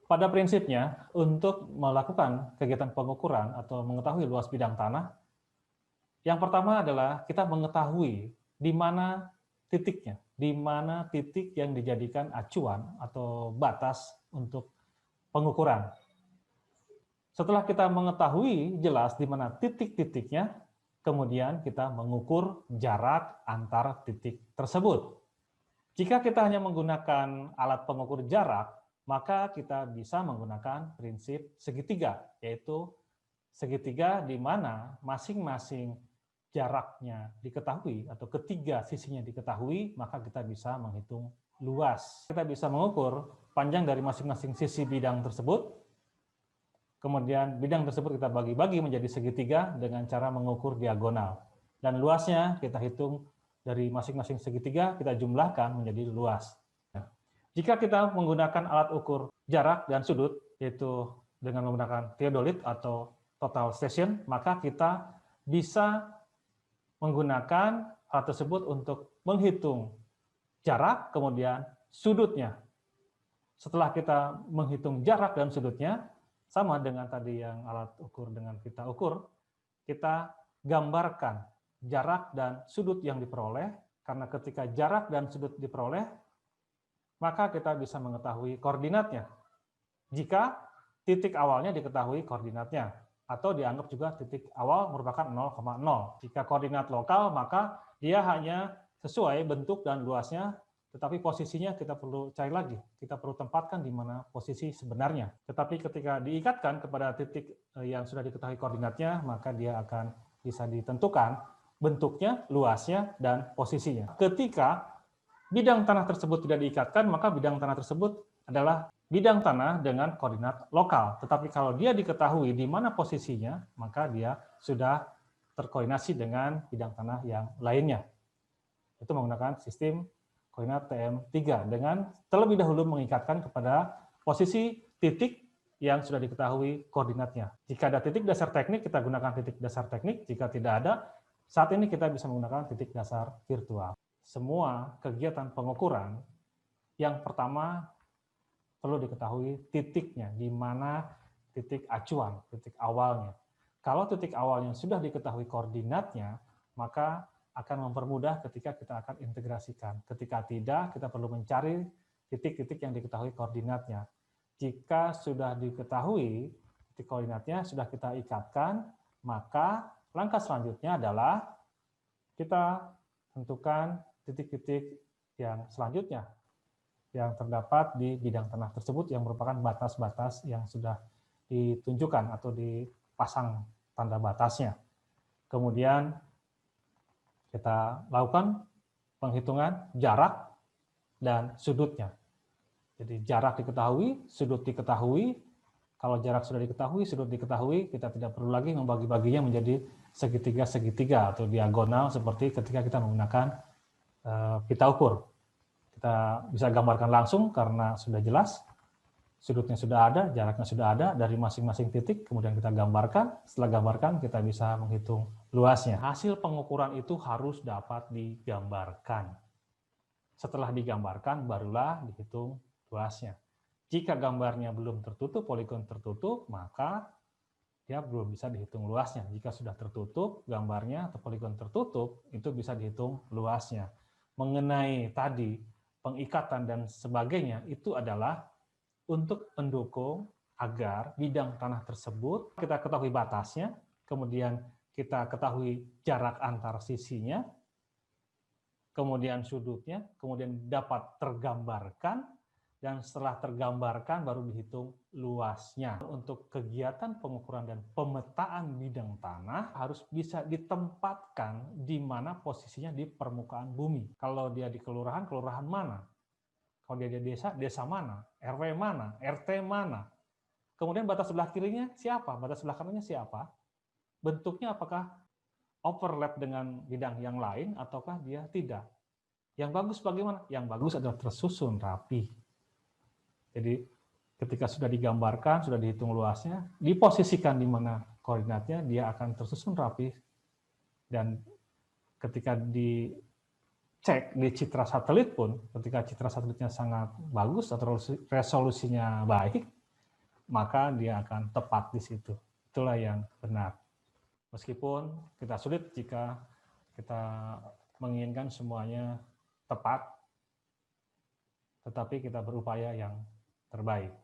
Pada prinsipnya, untuk melakukan kegiatan pengukuran atau mengetahui luas bidang tanah, yang pertama adalah kita mengetahui di mana titiknya, di mana titik yang dijadikan acuan atau batas untuk pengukuran. Setelah kita mengetahui jelas di mana titik-titiknya, kemudian kita mengukur jarak antar titik tersebut. Jika kita hanya menggunakan alat pengukur jarak, maka kita bisa menggunakan prinsip segitiga, yaitu segitiga di mana masing-masing jaraknya diketahui atau ketiga sisinya diketahui, maka kita bisa menghitung luas. Kita bisa mengukur panjang dari masing-masing sisi bidang tersebut, kemudian bidang tersebut kita bagi-bagi menjadi segitiga dengan cara mengukur diagonal. Dan luasnya kita hitung dari masing-masing segitiga, kita jumlahkan menjadi luas. Jika kita menggunakan alat ukur jarak dan sudut, yaitu dengan menggunakan theodolit atau total station, maka kita bisa menggunakan alat tersebut untuk menghitung jarak, kemudian sudutnya. Setelah kita menghitung jarak dan sudutnya, sama dengan tadi yang alat ukur dengan pita ukur, kita gambarkan jarak dan sudut yang diperoleh, karena ketika jarak dan sudut diperoleh, maka kita bisa mengetahui koordinatnya. Jika titik awalnya diketahui koordinatnya, atau dianggap juga titik awal merupakan 0,0. Jika koordinat lokal, maka dia hanya sesuai bentuk dan luasnya, tetapi posisinya kita perlu cari lagi, kita perlu tempatkan di mana posisi sebenarnya. Tetapi ketika diikatkan kepada titik yang sudah diketahui koordinatnya, maka dia akan bisa ditentukan bentuknya, luasnya, dan posisinya. Ketika bidang tanah tersebut tidak diikatkan, maka bidang tanah tersebut adalah bidang tanah dengan koordinat lokal. Tetapi kalau dia diketahui di mana posisinya, maka dia sudah terkoordinasi dengan bidang tanah yang lainnya. Itu menggunakan sistem koordinat TM3 dengan terlebih dahulu mengikatkan kepada posisi titik yang sudah diketahui koordinatnya. Jika ada titik dasar teknik, kita gunakan titik dasar teknik. Jika tidak ada, saat ini kita bisa menggunakan titik dasar virtual. Semua kegiatan pengukuran, yang pertama perlu diketahui titiknya, di mana titik acuan, titik awalnya. Kalau titik awalnya sudah diketahui koordinatnya, maka akan mempermudah ketika kita akan integrasikan. Ketika tidak, kita perlu mencari titik-titik yang diketahui koordinatnya. Jika sudah diketahui titik koordinatnya, sudah kita ikatkan, maka langkah selanjutnya adalah kita tentukan titik-titik yang selanjutnya yang terdapat di bidang tanah tersebut yang merupakan batas-batas yang sudah ditunjukkan atau dipasang tanda batasnya. Kemudian kita lakukan penghitungan jarak dan sudutnya. Jadi jarak diketahui, sudut diketahui. Kalau jarak sudah diketahui, sudut diketahui, kita tidak perlu lagi membagi-baginya menjadi segitiga-segitiga atau diagonal seperti ketika kita menggunakan pita ukur. Kita bisa gambarkan langsung karena sudah jelas, sudutnya sudah ada, jaraknya sudah ada dari masing-masing titik, kemudian kita gambarkan, setelah gambarkan kita bisa menghitung luasnya. Hasil pengukuran itu harus dapat digambarkan. Setelah digambarkan, barulah dihitung luasnya. Jika gambarnya belum tertutup, poligon tertutup, maka dia belum bisa dihitung luasnya. Jika sudah tertutup gambarnya atau poligon tertutup, itu bisa dihitung luasnya. Mengenai tadi pengikatan dan sebagainya, itu adalah untuk mendukung agar bidang tanah tersebut kita ketahui batasnya, kemudian kita ketahui jarak antar sisinya, kemudian sudutnya, kemudian dapat tergambarkan, dan setelah tergambarkan baru dihitung luasnya. Untuk kegiatan pengukuran dan pemetaan bidang tanah harus bisa ditempatkan di mana posisinya di permukaan bumi. Kalau dia di kelurahan, kelurahan mana? Kalau dia di desa, desa mana? RW mana? RT mana? Kemudian batas sebelah kirinya siapa? Batas sebelah kanannya siapa? Bentuknya apakah overlap dengan bidang yang lain ataukah dia tidak? Yang bagus bagaimana? Yang bagus adalah tersusun rapi. Jadi ketika sudah digambarkan, sudah dihitung luasnya, diposisikan di mana koordinatnya, dia akan tersusun rapi. Dan ketika dicek di citra satelit pun, ketika citra satelitnya sangat bagus atau resolusinya baik, maka dia akan tepat di situ. Itulah yang benar. Meskipun kita sulit jika kita menginginkan semuanya tepat, tetapi kita berupaya yang terbaik.